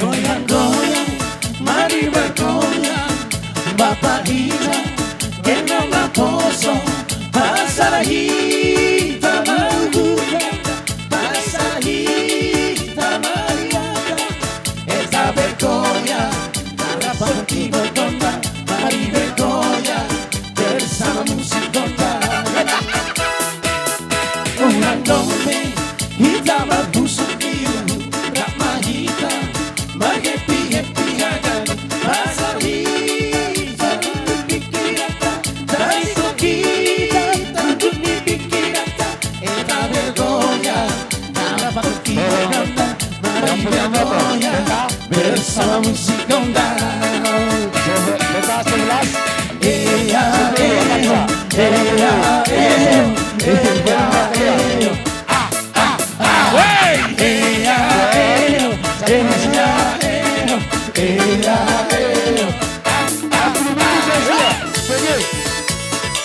Goyang-goyang, mari bergoyang, Bapak Ina, gendong poso, pasar hitam berbuka, pasar hitam meriaga, kita bergoyang, harapan kita bergoyang, mari bergoyang, bersama musik goyang. Ulang dombe, hitam berbusuk biru, Rahma hitam, happy hagan, pasar hitam berpikiran, dari kita tanduk di pikiran, kita bergoyang, harapan kita mari bergoyang, bersama musik gondang. Beta 11. Eya eyo, eya eyo, eya eyo, eya eyo, eya eyo, eya eyo.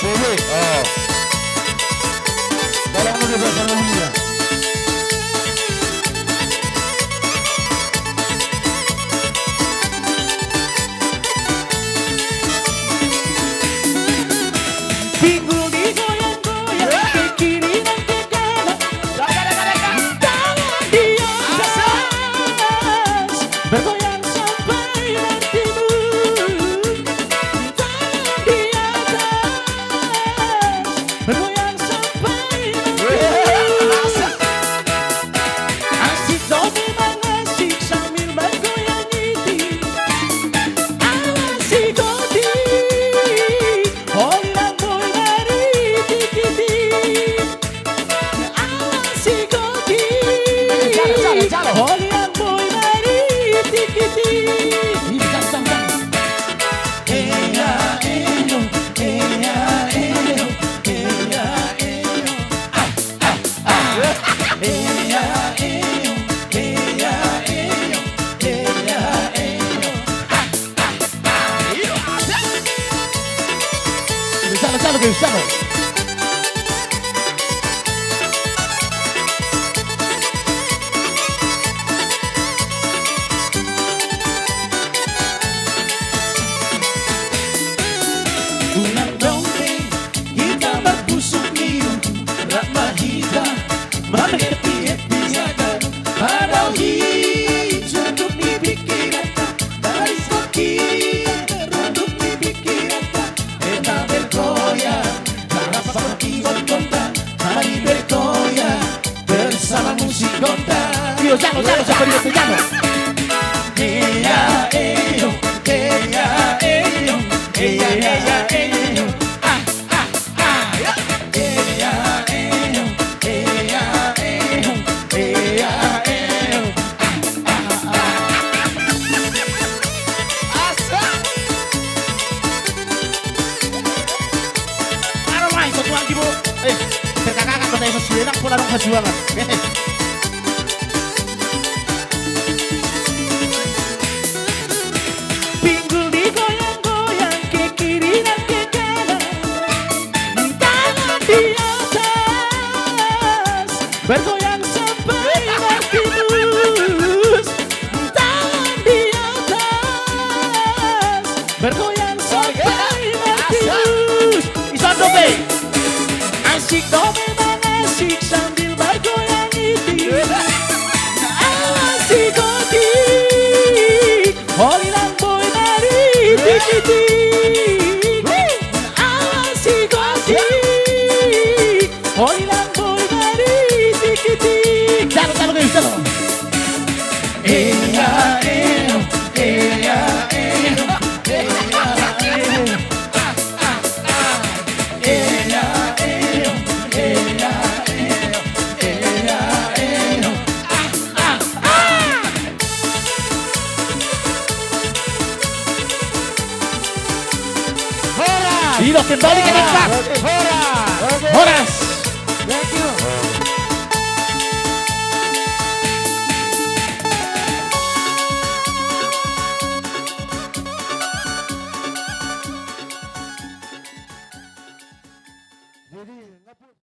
PB. Oh. Tolong dulu bahasa Indonesia. Pinggul digoyang-goyang, ke kiri dan ke kanan, tangan di atas, bergoyang sampai bertidur. Tangan di atas, bergoyang sampai bertidur. Asik dobe mengasik sambil bergoyang itik, awasi godi, holang boy dari tikitik, awasi godi, holang boy dari tikitik. Eya eyo, eya eyo, eya eyo, eya eyo, eya eyo, eya eyo. Luciano, Luciano. Ulang dombe, hitam berbusuk biru, Rahma hitam, happy hagan, padahal hitam untuk di pikiran, dari kita untuk di pikiran, kita bergoyang, harapan kita goyang, mari bergoyang, bersama musik goyang. Piano, piano. Eya eyo, eya eyo, eya eya eyo, eya eyo, eya eyo, eya eyo. Ano mai satu lagi bu? Berkakak kota yang masih enak pulang perjuangan. Pinggul digoyang-goyang, ke kiri dan ke kanan, tangan di atas, bergoyang sampai bertidur. Tangan di atas, bergoyang sampai bertidur. Isan dobe, asik dobe mengasik sambil bergoyang itik, awasi godi, holilang boy dari tikitik, awasi godi, holilang boy dari tikitik. Calo guys, calo. Eya eyo, eya eyo, eya eyo, eya eyo, eya eyo, eya eyo. Hilo kembali ke tempat. Horas.